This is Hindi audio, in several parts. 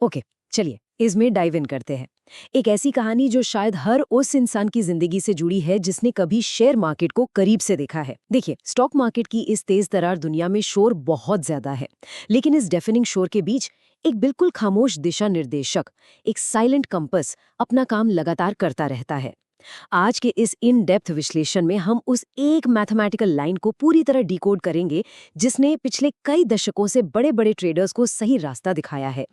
ओके, चलिए इसमें डाइव इन करते हैं। एक ऐसी कहानी जो शायद हर उस इंसान की जिंदगी से जुड़ी है जिसने कभी शेयर मार्केट को करीब से देखा है। देखिए, स्टॉक मार्केट की इस तेज तरार दुनिया में शोर बहुत ज्यादा है, लेकिन इस डेफिनिंग शोर के बीच एक बिल्कुल खामोश दिशा निर्देशक, एक साइलेंट कंपस अपना काम लगातार करता रहता है। आज के इस इन डेप्थ विश्लेषण में हम उस एक मैथमेटिकल लाइन को पूरी तरह डिकोड करेंगे जिसने पिछले कई दशकों से बड़े बड़े ट्रेडर्स को सही रास्ता दिखाया है।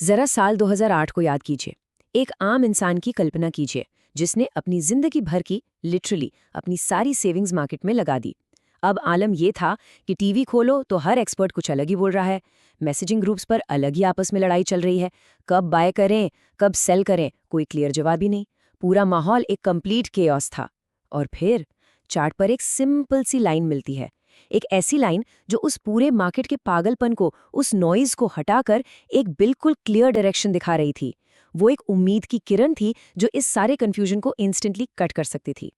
जरा साल 2008 को याद कीजिए। एक आम इंसान की कल्पना कीजिए जिसने अपनी जिंदगी भर की लिटरली अपनी सारी सेविंग्स मार्केट में लगा दी। अब आलम ये था कि टीवी खोलो तो हर एक्सपर्ट कुछ अलग ही बोल रहा है, मैसेजिंग ग्रुप्स पर अलग ही आपस में लड़ाई चल रही है, कब बाय करें कब सेल करें कोई क्लियर जवाब ही नहीं। पूरा माहौल एक कंप्लीट केओस था। और फिर चार्ट पर एक सिंपल सी लाइन मिलती है, एक ऐसी लाइन जो उस पूरे मार्केट के पागलपन को, उस नॉइज को हटाकर एक बिल्कुल क्लियर डायरेक्शन दिखा रही थी। वो एक उम्मीद की किरण थी जो इस सारे कंफ्यूजन को इंस्टेंटली कट कर सकती थी।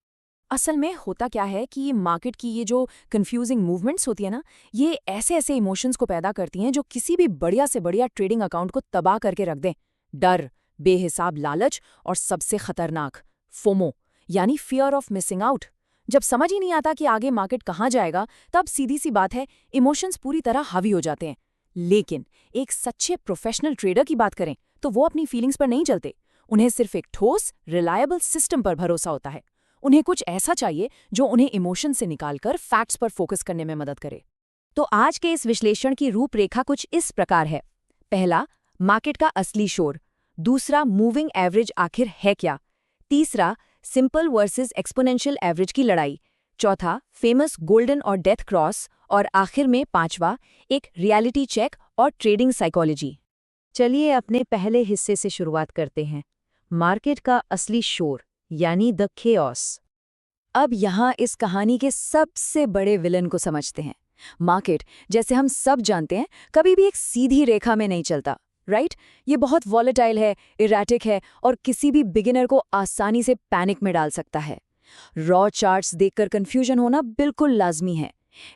असल में होता क्या है कि ये मार्केट की ये जो कंफ्यूजिंग मूवमेंट्स होती है ना, ये ऐसे ऐसे इमोशंस को पैदा करती हैं जो किसी भी बढ़िया से बढ़िया ट्रेडिंग अकाउंट को तबाह करके रख दें। डर, बेहिसाब लालच और सबसे खतरनाक फोमो, यानी फियर ऑफ मिसिंग आउट। जब समझ ही नहीं आता कि आगे मार्केट कहाँ जाएगा, तब सीधी सी बात है, इमोशंस पूरी तरह हावी हो जाते हैं। लेकिन एक सच्चे प्रोफेशनल ट्रेडर की बात करें तो वो अपनी फीलिंग्स पर नहीं चलते। उन्हें सिर्फ एक ठोस, रिलायबल सिस्टम पर भरोसा होता है। उन्हें कुछ ऐसा चाहिए जो उन्हें इमोशन से निकालकर फैक्ट्स पर फोकस करने में मदद करे। तो आज के इस विश्लेषण की रूपरेखा कुछ इस प्रकार है। पहला, मार्केट का असली शोर। दूसरा, मूविंग एवरेज आखिर है क्या। तीसरा, सिंपल वर्सेस एक्सपोनेंशियल एवरेज की लड़ाई। चौथा, फेमस गोल्डन और डेथ क्रॉस। और आखिर में पांचवा, एक रियलिटी चेक और ट्रेडिंग साइकोलॉजी। चलिए अपने पहले हिस्से से शुरुआत करते हैं, मार्केट का असली शोर यानी द केओस। अब यहाँ इस कहानी के सबसे बड़े विलन को समझते हैं। मार्केट, जैसे हम सब जानते हैं, कभी भी एक सीधी रेखा में नहीं चलता, राइट? ये बहुत वॉलेटाइल है, इरैटिक है और किसी भी बिगिनर को आसानी से पैनिक में डाल सकता है। रॉ चार्ट्स देखकर कंफ्यूजन होना बिल्कुल लाजमी है।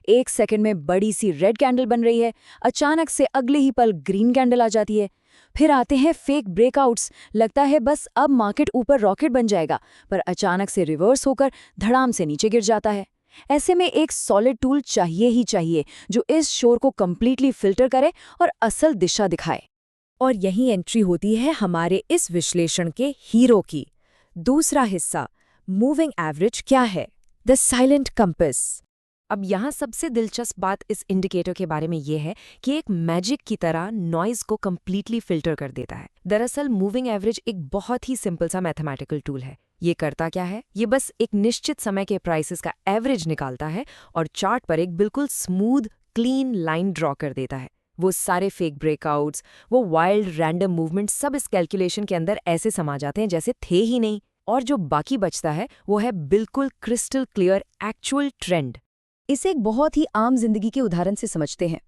एक सेकंड में बड़ी सी रेड कैंडल बन रही है, अचानक से अगले ही पल ग्रीन कैंडल आ जाती है। फिर आते हैं फेक ब्रेकआउट्स, लगता है बस अब मार्केट ऊपर रॉकेट बन जाएगा, पर अचानक से रिवर्स होकर धड़ाम से नीचे गिर जाता है। ऐसे में एक सॉलिड टूल चाहिए ही चाहिए जो इस शोर को कंप्लीटली फिल्टर करे और असल दिशा दिखाए। और यही एंट्री होती है हमारे इस विश्लेषण के हीरो की। दूसरा हिस्सा, मूविंग एवरेज क्या है, द साइलेंट कंपस। अब यहाँ सबसे दिलचस्प बात इस इंडिकेटर के बारे में यह है कि एक मैजिक की तरह नॉइज को कंप्लीटली फिल्टर कर देता है। दरअसल मूविंग एवरेज एक बहुत ही सिंपल सा मैथमेटिकल टूल है। ये करता क्या है, ये बस एक निश्चित समय के प्राइसेस का एवरेज निकालता है और चार्ट पर एक बिल्कुल स्मूथ क्लीन लाइन ड्रॉ कर देता है। वो सारे फेक ब्रेकआउट्स, वो वाइल्ड रैंडम मूवमेंट सब इस कैलकुलेशन के अंदर ऐसे समा जाते हैं जैसे थे ही नहीं, और जो बाकी बचता है वो है बिल्कुल क्रिस्टल क्लियर एक्चुअल ट्रेंड। इसे एक बहुत ही आम जिंदगी के उदाहरण से समझते हैं।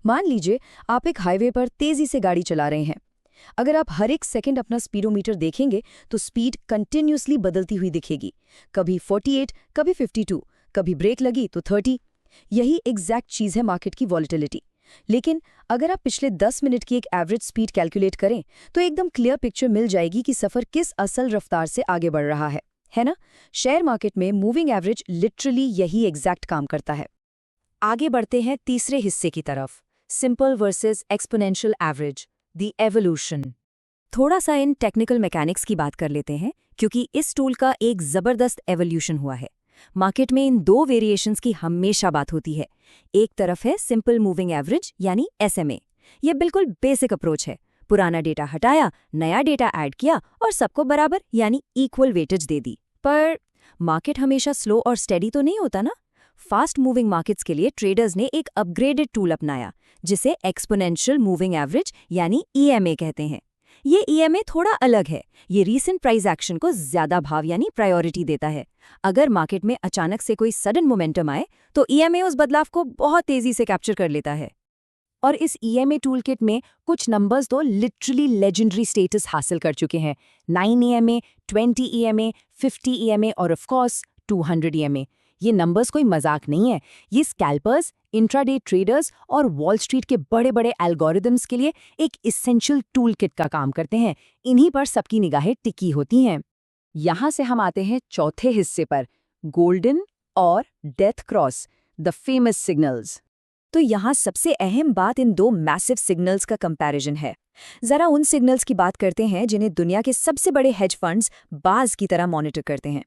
मान लीजिए आप एक हाईवे पर तेजी से गाड़ी चला रहे हैं। अगर आप हर एक सेकंड अपना स्पीडोमीटर देखेंगे तो स्पीड कंटिन्यूअसली बदलती हुई दिखेगी, कभी 48, कभी 52, कभी ब्रेक लगी तो 30। यही एग्जैक्ट चीज है मार्केट की वॉलेटिलिटी। लेकिन अगर आप पिछले 10 मिनट की एक एवरेज स्पीड कैलकुलेट करें तो एकदम क्लियर पिक्चर मिल जाएगी कि सफर किस असल रफ्तार से आगे बढ़ रहा है ना? शेयर मार्केट में मूविंग एवरेज लिटरली यही एग्जैक्ट काम करता है। आगे बढ़ते हैं तीसरे हिस्से की तरफ, simple versus exponential average, the evolution. थोड़ा सा इन टेक्निकल मैकेनिक्स की बात कर लेते हैं क्योंकि इस टूल का एक जबरदस्त एवोल्यूशन हुआ है। मार्केट में इन दो वेरिएशंस की हमेशा बात होती है। एक तरफ है सिंपल मूविंग एवरेज यानी SMA। ये बिल्कुल बेसिक अप्रोच है। पुराना डेटा हटाया, नया डेटा ऐड किया और सबको बराबर यानी इक्वल वेटेज दे दी। पर मार्केट हमेशा स्लो और स्टेडी तो नहीं होता ना। फास्ट मूविंग मार्केट्स के लिए ट्रेडर्स ने एक अपग्रेडेड टूल अपनाया जिसे एक्सपोनेंशियल मूविंग एवरेज यानी EMA कहते हैं। ये EMA थोड़ा अलग है। ये रीसेंट प्राइस एक्शन को ज्यादा भाव यानी प्रायोरिटी देता है। अगर मार्केट में अचानक से कोई सडन मोमेंटम आए तो EMA उस बदलाव को बहुत तेजी से कैप्चर कर लेता है। और इस EMA टूलकिट में कुछ नंबर्स तो लिटरली लेजेंडरी स्टेटस हासिल कर चुके हैं। 9 EMA, 20 EMA, 50 EMA और ऑफ कोर्स 200 EMA। ये नंबर्स कोई मजाक नहीं है। ये स्कैल्पर्स, इंट्राडे ट्रेडर्स और वॉल स्ट्रीट के बड़े बड़े एल्गोरिदम्स के लिए एक इसेंशियल टूल किट का काम करते हैं। इन्हीं पर सबकी निगाहें टिकी होती हैं। यहाँ से हम आते हैं चौथे हिस्से पर, गोल्डन और death cross, the famous signals. तो यहाँ सबसे अहम बात इन दो मैसिव सिग्नल्स का कंपैरिजन है। जरा उन सिग्नल्स की बात करते हैं जिन्हें दुनिया के सबसे बड़े हेज फंड्स बाज की तरह मॉनिटर करते हैं।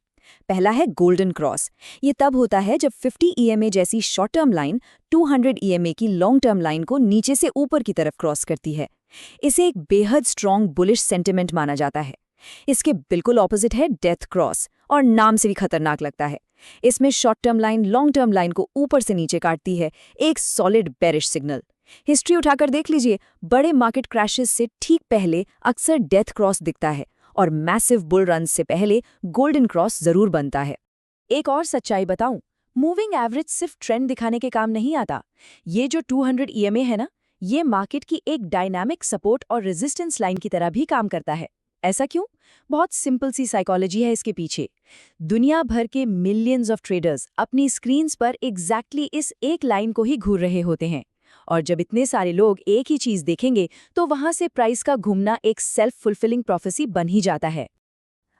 पहला है गोल्डन क्रॉस। ये तब होता है जब 50 EMA जैसी शॉर्ट टर्म लाइन 200 EMA की लॉन्ग टर्म लाइन को नीचे से ऊपर की तरफ क्रॉस करती है। इसे एक बेहद स्ट्रॉन्ग बुलिश सेंटिमेंट माना जाता है। इसके बिल्कुल ऑपोजिट है डेथ क्रॉस, और नाम से भी खतरनाक लगता है। इसमें short term line long term line को ऊपर से नीचे काटती है, एक सॉलिड बेरिश सिग्नल। हिस्ट्री उठाकर देख लीजिए, बड़े मार्केट क्रैशेस से ठीक पहले अक्सर डेथ क्रॉस दिखता है और मैसिव बुल रन से पहले गोल्डन क्रॉस जरूर बनता है। एक और सच्चाई बताऊं, मूविंग एवरेज सिर्फ ट्रेंड दिखाने के काम नहीं आता। ये जो 200 EMA है ना, ये मार्केट की एक डायनामिक सपोर्ट और रेजिस्टेंस लाइन की तरह भी काम करता है। ऐसा क्यों? बहुत सिंपल सी साइकोलॉजी है इसके पीछे। दुनिया भर के मिलियंस ऑफ ट्रेडर्स अपनी स्क्रीन्स पर एग्जैक्टली इस एक लाइन को ही घूर रहे होते हैं, और जब इतने सारे लोग एक ही चीज देखेंगे तो वहां से प्राइस का घूमना एक सेल्फ फुलफिलिंग प्रोफेसी बन ही जाता है।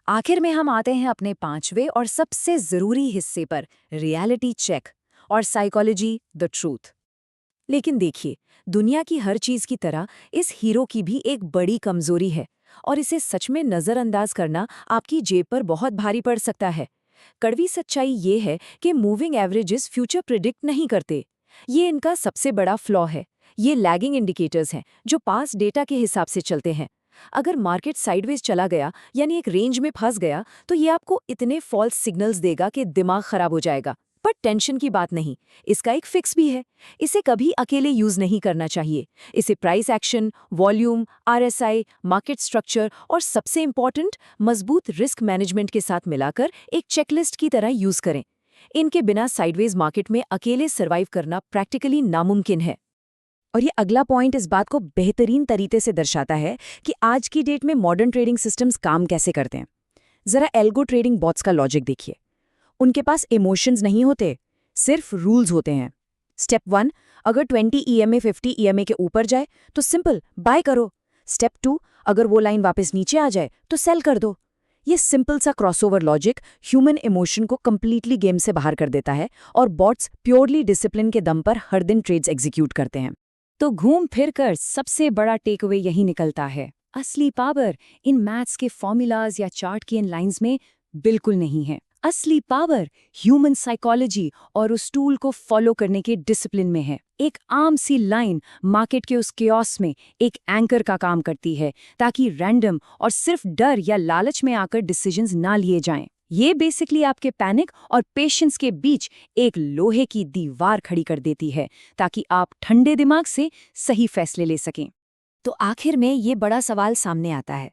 आखिर में हम आते हैं अपने पांचवें और सबसे जरूरी हिस्से पर, रियलिटी चेक और साइकोलॉजी द ट्रूथ। लेकिन देखिए, दुनिया की हर चीज की तरह इस हीरो की भी एक बड़ी कमजोरी है, और इसे सच में नजरअंदाज करना आपकी जेब पर बहुत भारी पड़ सकता है। कड़वी सच्चाई ये है कि मूविंग एवरेजेस फ्यूचर प्रिडिक्ट नहीं करते। ये इनका सबसे बड़ा फ्लॉ है। ये लैगिंग इंडिकेटर्स हैं जो पास डेटा के हिसाब से चलते हैं। अगर मार्केट साइडवेज चला गया, यानी एक रेंज में फंस गया, तो ये आपको इतने फॉल्स सिग्नल्स देगा कि दिमाग खराब हो जाएगा। पर टेंशन की बात नहीं, इसका एक फिक्स भी है। इसे कभी अकेले यूज नहीं करना चाहिए। इसे price action, volume, RSI, market structure और सबसे इंपॉर्टेंट मजबूत रिस्क मैनेजमेंट के साथ मिलाकर एक चेकलिस्ट की तरह यूज करें। इनके बिना साइडवेज मार्केट में अकेले सर्वाइव करना प्रैक्टिकली नामुमकिन है। और ये अगला पॉइंट इस बात को बेहतरीन तरीके से दर्शाता है कि आज की डेट में मॉडर्न ट्रेडिंग सिस्टम्स काम कैसे करते हैं। जरा एल्गो ट्रेडिंग बॉट्स का लॉजिक देखिए। उनके पास इमोशंस नहीं होते, सिर्फ रूल्स होते हैं। स्टेप 1, अगर 20 EMA 50 EMA के ऊपर जाए तो सिंपल बाय करो। स्टेप 2, अगर वो लाइन वापस नीचे आ जाए तो सेल कर दो। ये सिंपल सा क्रॉसओवर लॉजिक ह्यूमन इमोशन को कंप्लीटली गेम से बाहर कर देता है, और बॉट्स प्योरली डिसिप्लिन के दम पर हर दिन ट्रेड्स एग्जीक्यूट करते हैं। तो घूम फिर कर सबसे बड़ा टेकअवे यही निकलता है, असली पावर इन मैथ्स के फॉर्मूलाज या चार्ट की इन लाइंस में बिल्कुल नहीं है। असली पावर ह्यूमन साइकोलॉजी और उस टूल को फॉलो करने के डिसिप्लिन में है। एक आम सी लाइन मार्केट के उस केओस में एक एंकर का काम करती है, ताकि रैंडम और सिर्फ डर या लालच में आकर डिसीजंस ना लिए जाएं। ये बेसिकली आपके पैनिक और पेशेंस के बीच एक लोहे की दीवार खड़ी कर देती है, ताकि आप ठंडे दिमाग से सही फैसले ले सकें। तो आखिर में ये बड़ा सवाल सामने आता है,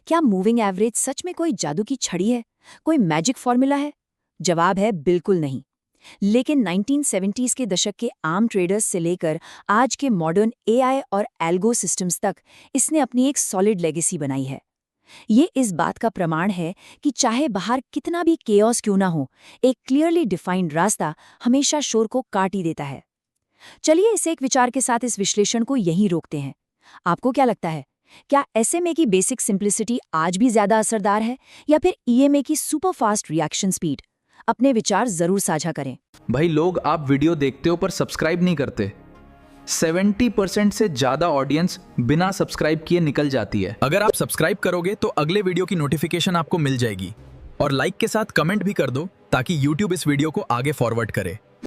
क्या मूविंग एवरेज सच में कोई जादू की छड़ी है, कोई मैजिक फॉर्मूला है? जवाब है बिल्कुल नहीं। लेकिन 1970s के दशक के आम ट्रेडर्स से लेकर आज के मॉडर्न AI और एल्गो सिस्टम्स तक इसने अपनी एक सॉलिड लेगेसी बनाई है। ये इस बात का प्रमाण है कि चाहे बाहर कितना भी केओस क्यों ना हो, एक क्लियरली डिफाइंड रास्ता हमेशा शोर को काट ही देता है। चलिए इस एक विचार के साथ इस विश्लेषण को यहीं रोकते हैं। आपको क्या लगता है, क्या SMA की बेसिक सिंप्लिसिटी आज भी ज्यादा असरदार है, या फिर EMA की सुपर फास्ट रिएक्शन स्पीड? अपने विचार जरूर साझा करें। भाई, लोग आप वीडियो देखते हो पर सब्सक्राइब नहीं करते। 70% से ज्यादा ऑडियंस बिना सब्सक्राइब किए निकल जाती है। अगर आप सब्सक्राइब करोगे तो अगले वीडियो की नोटिफिकेशन आपको मिल जाएगी, और लाइक के साथ कमेंट भी कर दो ताकि YouTube इस वीडियो को आगे फॉरवर्ड करे।